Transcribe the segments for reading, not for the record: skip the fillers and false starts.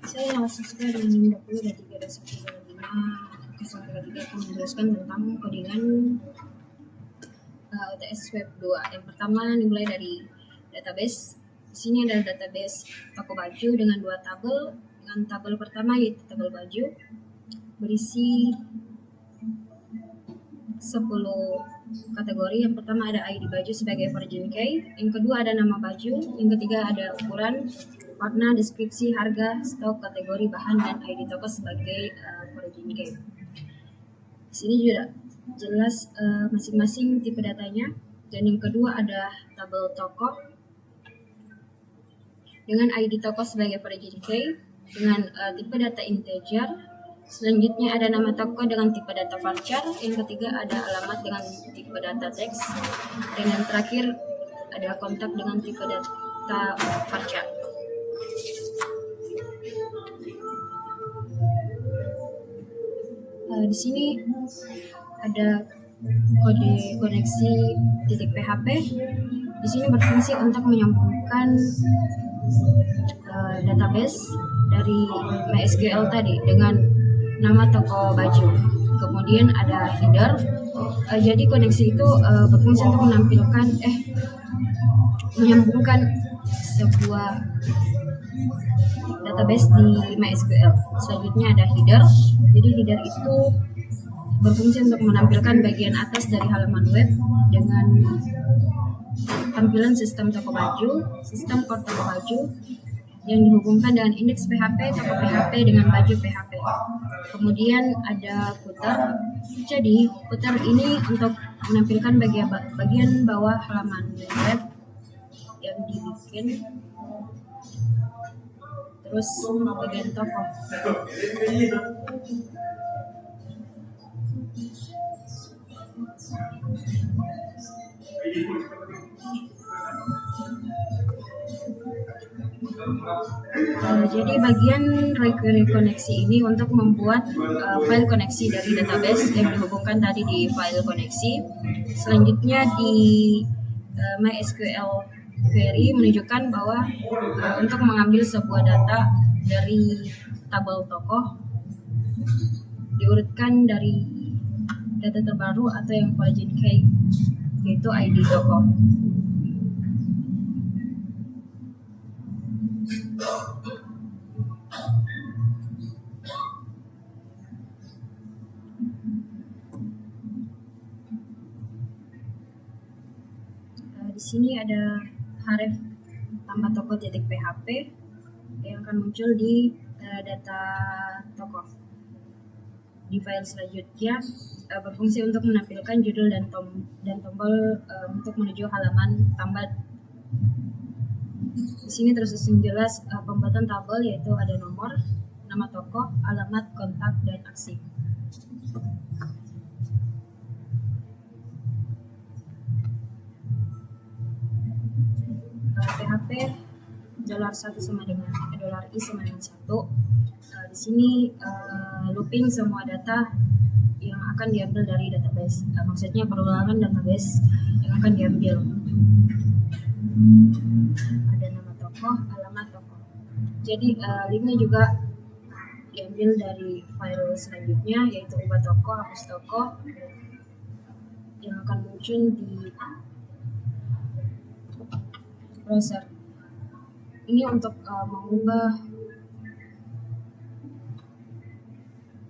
Saya langsung sekali dengan 20 dan 3 dan 1 dan 5 033 akan menjelaskan tentang codingan UTS Web 2. Yang pertama dimulai dari database. Di sini ada database toko baju dengan 2 tabel. Dengan tabel pertama yaitu tabel baju berisi 10 kategori. Yang pertama ada ID baju sebagai origin key, yang kedua ada nama baju, yang ketiga ada ukuran, warna, deskripsi, harga, stok, kategori bahan, dan ID toko sebagai origin key. Di sini juga jelas masing-masing tipe datanya. Dan yang kedua ada tabel toko dengan ID toko sebagai origin key dengan tipe data integer. Selanjutnya ada nama toko dengan tipe data varchar. Yang ketiga ada alamat dengan tipe data teks. Dan yang terakhir ada kontak dengan tipe data varchar. Di sini ada kode koneksi .php. Di sini berfungsi untuk menyambungkan database dari MySQL tadi dengan nama toko baju. Kemudian ada header. Jadi koneksi itu berfungsi untuk menyambungkan sebuah database di MySQL. Selanjutnya ada header. Jadi header itu berfungsi untuk menampilkan bagian atas dari halaman web dengan tampilan sistem toko baju, sistem core toko baju yang dihubungkan dengan indeks PHP, toko PHP dengan baju PHP. Kemudian ada footer. Jadi footer ini untuk menampilkan bagian bawah halaman web yang dibikin. Terus bagian toko. Jadi bagian rekoneksi ini untuk membuat file koneksi dari database yang dihubungkan tadi di file koneksi. Selanjutnya di MySQL query menunjukkan bahwa untuk mengambil sebuah data dari tabel toko diurutkan dari data terbaru atau yang origin key, yaitu ID toko. Di sini ada href tambah toko.php yang akan muncul di data toko. Di file selanjutnya berfungsi untuk menampilkan judul dan tombol untuk menuju halaman tambah. Di sini tersusun jelas pembuatan tabel, yaitu ada nomor, nama toko, alamat, kontak, dan aksi. PHP $1 sama dengan $i sama dengan 1. Di sini looping semua data yang akan diambil dari database. Maksudnya perulangan database yang akan diambil. Ada nama toko, alamat toko. Jadi linknya juga diambil dari file selanjutnya, yaitu ubah toko, hapus toko, yang akan muncul di browser. Ini untuk mengubah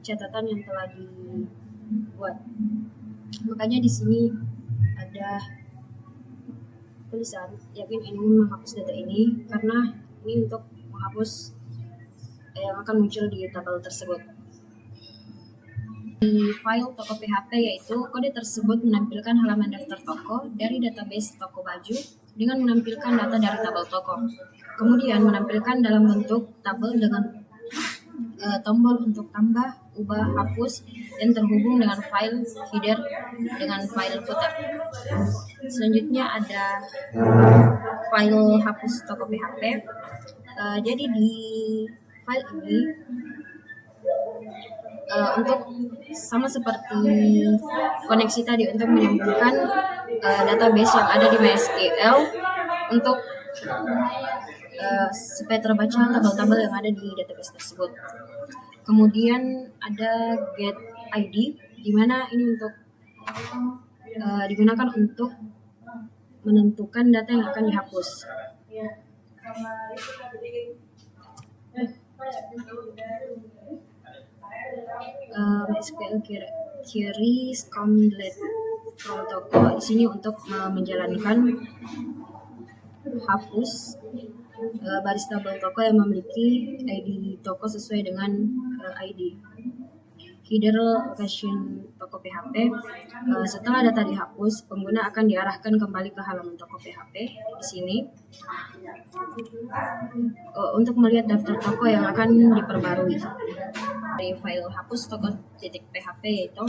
catatan yang telah dibuat. Makanya di sini ada tulisan yakin ingin menghapus data ini, karena ini untuk menghapus yang akan muncul di tabel tersebut. Di file toko PHP, yaitu kode tersebut menampilkan halaman daftar toko dari database toko baju dengan menampilkan data dari tabel toko. Kemudian menampilkan dalam bentuk tabel dengan tombol untuk tambah, ubah, hapus, dan terhubung dengan file header dengan file footer. Selanjutnya ada file hapus toko PHP. Jadi di file ini untuk sama seperti koneksi tadi, untuk menyambungkan database yang ada di MySQL untuk supaya terbaca tabel-tabel yang ada di database tersebut. Kemudian ada get ID, di mana ini untuk digunakan untuk menentukan data yang akan dihapus. SQL query Scomlet protokol di sini untuk menjalankan hapus baris tabel toko yang memiliki ID toko sesuai dengan ID. Header location toko PHP. Setelah data dihapus, pengguna akan diarahkan kembali ke halaman toko PHP di sini untuk melihat daftar toko yang akan diperbarui. Dari file hapus toko.php yaitu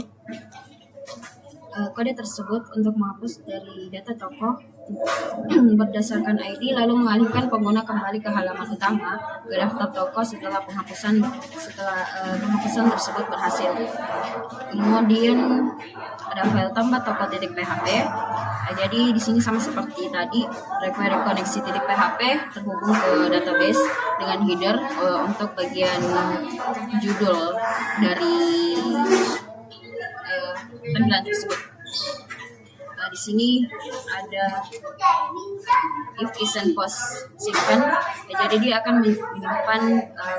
kode tersebut untuk menghapus dari data toko berdasarkan ID, lalu mengalihkan pengguna kembali ke halaman utama ke daftar toko setelah penghapusan tersebut berhasil. Kemudian ada file tambah toko.php. Jadi di sini sama seperti tadi, require koneksi .php terhubung ke database dengan header untuk bagian judul dari tampilan tersebut. Di sini ada if isn't post simpan, jadi dia akan menyimpan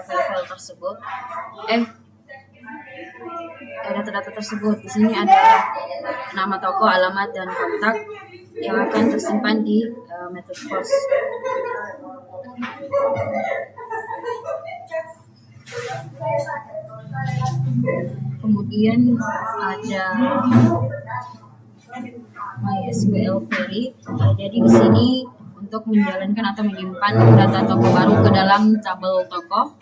file-file tersebut, data-data tersebut. Di sini ada nama toko, alamat, dan kontak yang akan tersimpan di method post. Kemudian ada MySQL query. Jadi di sini untuk menjalankan atau menyimpan data toko baru ke dalam tabel toko.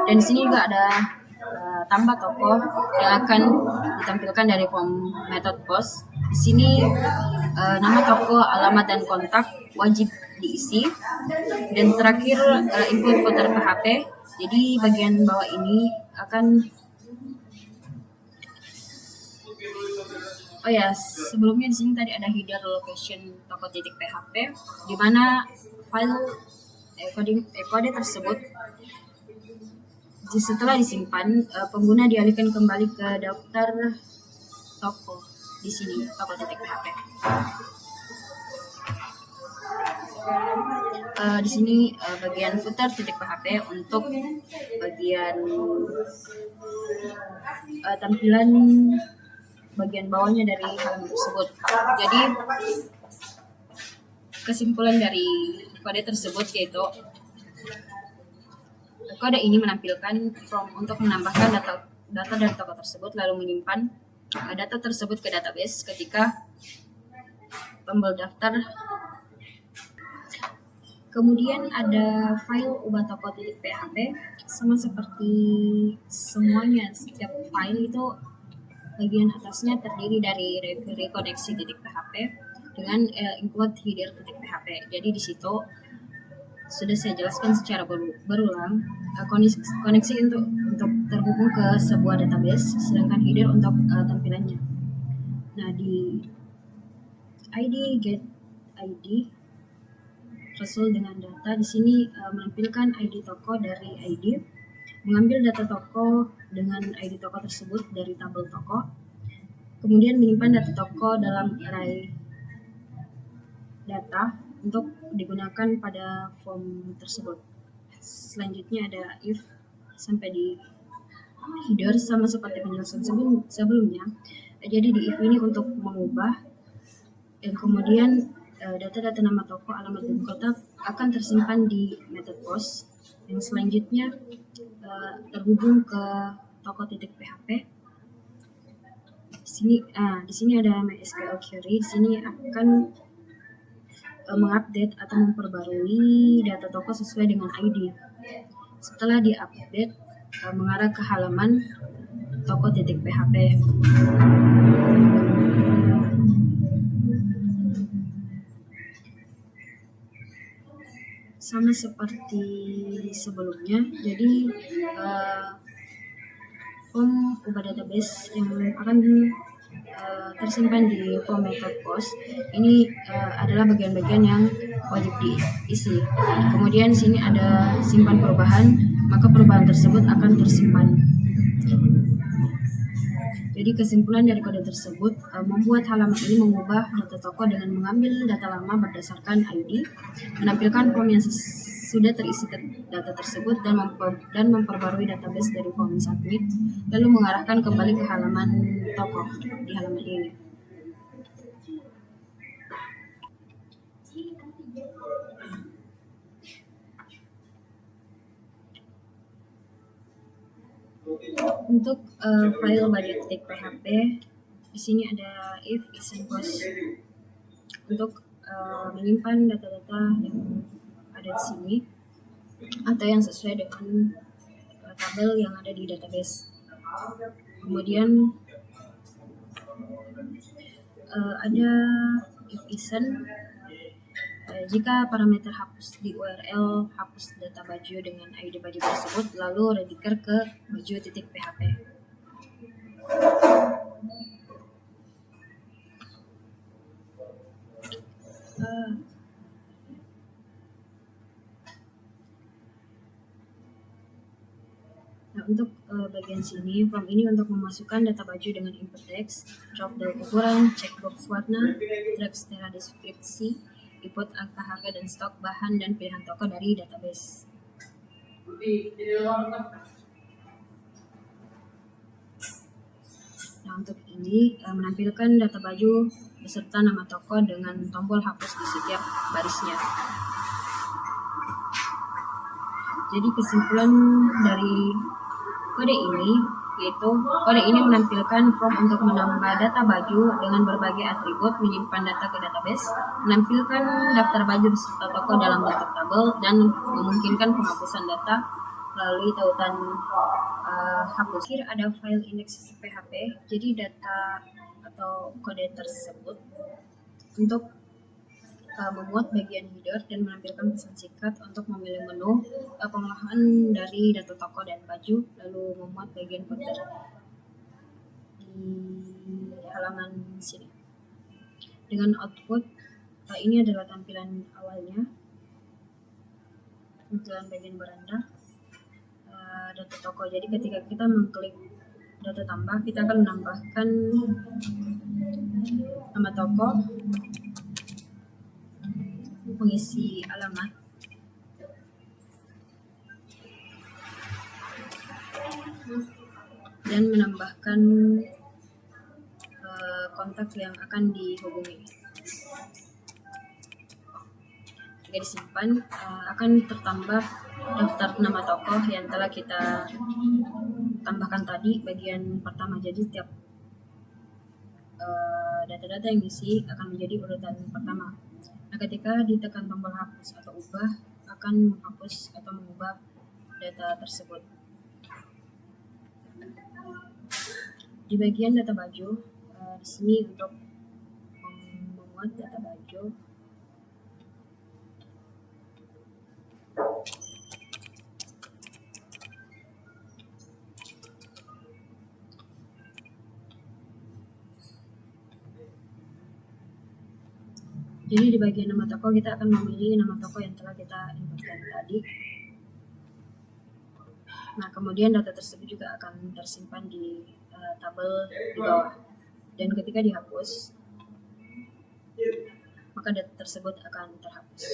Dan di sini juga ada tambah toko yang akan ditampilkan dari form method post. Di sini nama toko, alamat, dan kontak wajib diisi. Dan terakhir input footer PHP. Jadi bagian bawah ini akan sebelumnya di sini tadi ada header location toko.php, di mana file kode tersebut setelah disimpan, pengguna dialihkan kembali ke daftar toko di sini toko.php. Di sini bagian footer.php untuk bagian tampilan bagian bawahnya dari halaman tersebut. Jadi kesimpulan dari kode tersebut yaitu kode ini menampilkan form untuk menambahkan data dari toko tersebut, lalu menyimpan data tersebut ke database ketika tombol daftar. Kemudian ada file ubah toko.php, sama seperti semuanya, setiap file itu bagian atasnya terdiri dari require koneksi.php dengan include header.php. Jadi di situ sudah saya jelaskan secara berulang koneksi untuk terhubung ke sebuah database, sedangkan header untuk tampilannya. Nah, di ID get ID result dengan data di sini menampilkan ID toko dari ID, mengambil data toko dengan ID toko tersebut dari tabel toko, kemudian menyimpan data toko dalam array data untuk digunakan pada form tersebut. Selanjutnya ada if sampai di header, sama seperti penjelasan sebelumnya. Jadi di if ini untuk mengubah, dan kemudian data-data nama toko, alamat, dan kontak akan tersimpan di method post yang selanjutnya terhubung ke toko.php. Di sini ada MySQL query. Di sini akan mengupdate atau memperbarui data toko sesuai dengan ID. Setelah diupdate, mengarah ke halaman toko.php. Sama seperti sebelumnya, jadi form ubah database yang akan tersimpan di form method post. Ini adalah bagian-bagian yang wajib diisi. Kemudian sini ada simpan perubahan, maka perubahan tersebut akan tersimpan. Jadi kesimpulan dari kode tersebut membuat halaman ini mengubah data toko dengan mengambil data lama berdasarkan ID, menampilkan form yang sudah terisi data tersebut dan memperbarui database dari form submit, lalu mengarahkan kembali ke halaman toko di halaman ini. Untuk file body.php, di sini ada if isn't post untuk menyimpan data-data yang ada di sini atau yang sesuai dengan tabel yang ada di database. Kemudian ada if isn't, jika parameter hapus di URL hapus data baju dengan ID baju tersebut, lalu redeclare ke baju.php. Nah, untuk bagian sini, form ini untuk memasukkan data baju dengan input teks, drop down ukuran, checkbox warna, drag secara deskripsi, input angka harga dan stok bahan dan pilihan toko dari database. Nah, untuk ini menampilkan data baju beserta nama toko dengan tombol hapus di setiap barisnya. Jadi kesimpulan dari kode ini yaitu kode ini menampilkan form untuk menambah data baju dengan berbagai atribut, menyimpan data ke database, menampilkan daftar baju beserta toko dalam bentuk tabel, dan memungkinkan penghapusan data melalui tautan hapus. Here ada file index.php, jadi data atau kode tersebut untuk memuat bagian header dan menampilkan pesan singkat untuk memilih menu pengolahan dari data toko dan baju, lalu memuat bagian footer di halaman sini. Dengan output ini adalah tampilan awalnya, tampilan bagian beranda data toko. Jadi ketika kita mengklik data tambah, kita akan menambahkan nama toko, mengisi alamat, dan menambahkan kontak yang akan dihubungi. Jika disimpan, akan tertambah daftar nama tokoh yang telah kita tambahkan tadi bagian pertama. Jadi setiap data-data yang diisi akan menjadi urutan pertama. Nah, ketika ditekan tombol hapus atau ubah, akan menghapus atau mengubah data tersebut. Di bagian data baju, di sini untuk memuat data baju, jadi di bagian nama toko kita akan memilih nama toko yang telah kita inputkan tadi. Nah, kemudian data tersebut juga akan tersimpan di tabel di bawah. Dan ketika dihapus, maka data tersebut akan terhapus.